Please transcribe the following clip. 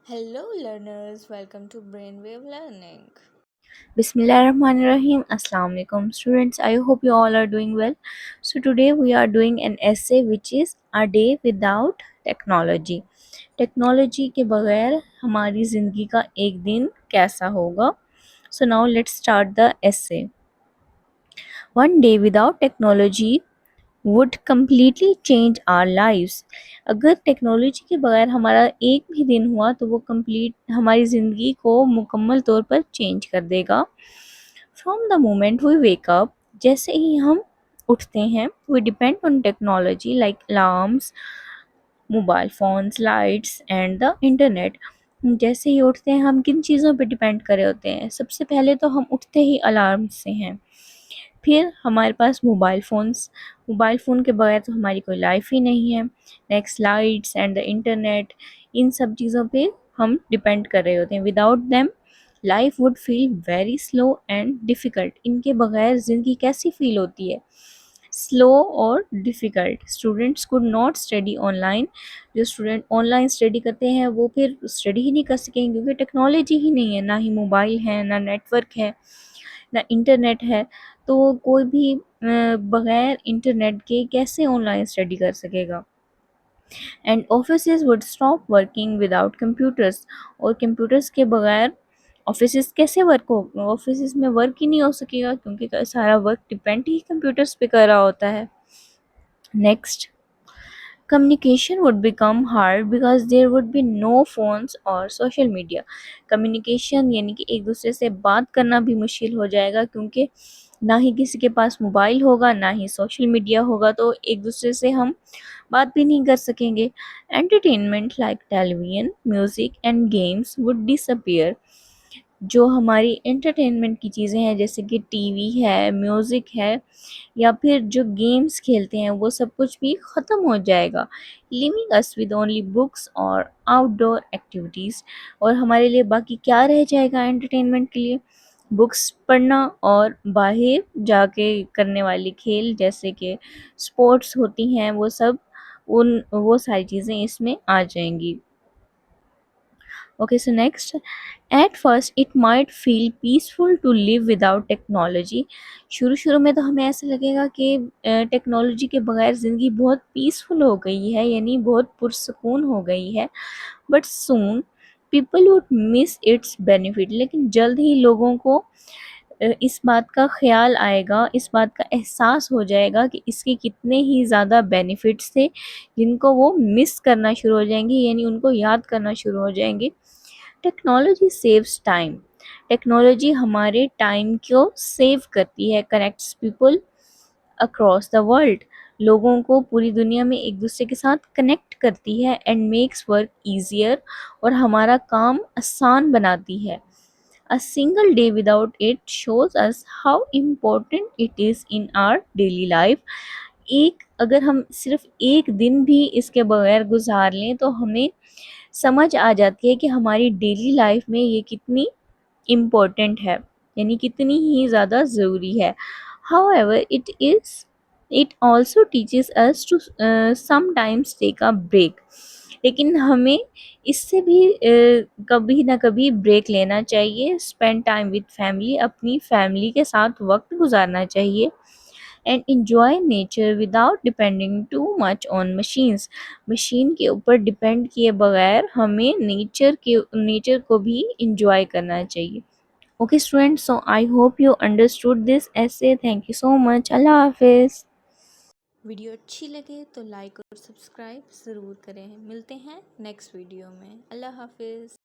Hello, learners. Welcome to Brainwave Learning. Bismillahirrahmanirrahim. Assalamu alaikum students. I hope you all are doing well. So today we are doing an essay which is a day without technology. Technology के बगैर हमारी ज़िंदगी का एक दिन कैसा होगा. So now let's start the essay. One day without technology would completely change our lives. अगर टेक्नोलॉजी के बगैर हमारा एक भी दिन हुआ तो वो कंप्लीट हमारी ज़िंदगी को मुकम्मल तौर पर चेंज कर देगा. From the moment we wake up, जैसे ही हम उठते हैं, we depend on technology like alarms, mobile phones, lights and the internet. जैसे ही उठते हैं हम किन चीज़ों पे डिपेंड करे होते हैं. सबसे पहले तो हम उठते ही अलार्म से हैं. फिर हमारे पास मोबाइल फ़ोन के बगैर तो हमारी कोई लाइफ ही नहीं है. Next lights and the internet, इन सब चीज़ों पे हम डिपेंड कर रहे होते हैं. Without them life would feel very slow and difficult. इनके बगैर ज़िंदगी कैसी फ़ील होती है, स्लो और difficult. Students could not study online. जो स्टूडेंट ऑनलाइन स्टडी करते हैं वो फिर स्टडी ही नहीं कर सकेंगे क्योंकि टेक्नोलॉजी ही नहीं है, ना ही मोबाइल है, ना नेटवर्क है, ना इंटरनेट है. तो कोई भी बगैर इंटरनेट के कैसे ऑनलाइन स्टडी कर सकेगा. And offices would stop working without computers. और कंप्यूटर्स के बगैर ऑफिसेज कैसे वर्क हो, ऑफिसेज में वर्क ही नहीं हो सकेगा क्योंकि सारा वर्क डिपेंड ही कंप्यूटर्स पे कर रहा होता है. Next, communication would become hard because there would be no phones or social media. communication यानी कि एक दूसरे से बात करना भी मुश्किल हो जाएगा क्योंकि ना ही किसी के पास मोबाइल होगा, ना ही सोशल मीडिया होगा, तो एक दूसरे से हम बात भी नहीं कर सकेंगे. Entertainment like television, music and games would disappear. जो हमारी एंटरटेनमेंट की चीज़ें हैं जैसे कि टीवी है, म्यूज़िक है, या फिर जो गेम्स खेलते हैं वो सब कुछ भी ख़त्म हो जाएगा. Living us with only books और आउटडोर एक्टिविटीज़. और हमारे लिए बाकी क्या रह जाएगा एंटरटेनमेंट के लिए, बुक्स पढ़ना और बाहर जाके करने वाली खेल जैसे कि स्पोर्ट्स होती हैं वो सब, उन वो सारी चीज़ें इसमें आ जाएंगी. Okay, so next, at first it might feel peaceful to live without technology. शुरू शुरू में तो हमें ऐसा लगेगा कि टेक्नोलॉजी के बगैर ज़िंदगी बहुत पीसफुल हो गई है, यानी बहुत पुरसकून हो गई है. But soon people would miss it's benefit. लेकिन जल्द ही लोगों को इस बात का ख्याल आएगा, इस बात का एहसास हो जाएगा कि इसके कितने ही ज़्यादा बेनिफिट्स थे जिनको वो मिस करना शुरू हो जाएंगे, यानी उनको याद करना शुरू हो जाएंगे. Technology saves time. टेक्नोलॉजी हमारे टाइम को सेव करती है. Connects people across the world. लोगों को पूरी दुनिया में एक दूसरे के साथ कनेक्ट करती है. And makes work easier. और हमारा काम आसान बनाती है. A single day without it shows us how important it is in our daily life. एक अगर हम सिर्फ एक दिन भी इसके बगैर गुजार लें तो हमें समझ आ जाती है कि हमारी डेली लाइफ में ये कितनी इम्पोर्टेंट है, यानी कितनी ही ज़्यादा ज़रूरी है. However, it also teaches us to sometimes take a break. लेकिन हमें इससे भी कभी ना कभी ब्रेक लेना चाहिए. Spend time with family. अपनी फैमिली के साथ वक्त गुजारना चाहिए. And enjoy nature without depending too much on machines. Machine के ऊपर डिपेंड किए बगैर हमें नेचर को भी इंजॉय करना चाहिए. Okay students, so I hope you understood this essay. Thank you so much. Allah Hafiz. Video अच्छी लगे तो लाइक और सब्सक्राइब ज़रूर करें. मिलते हैं नेक्स्ट वीडियो में. अल्लाह हाफिज़.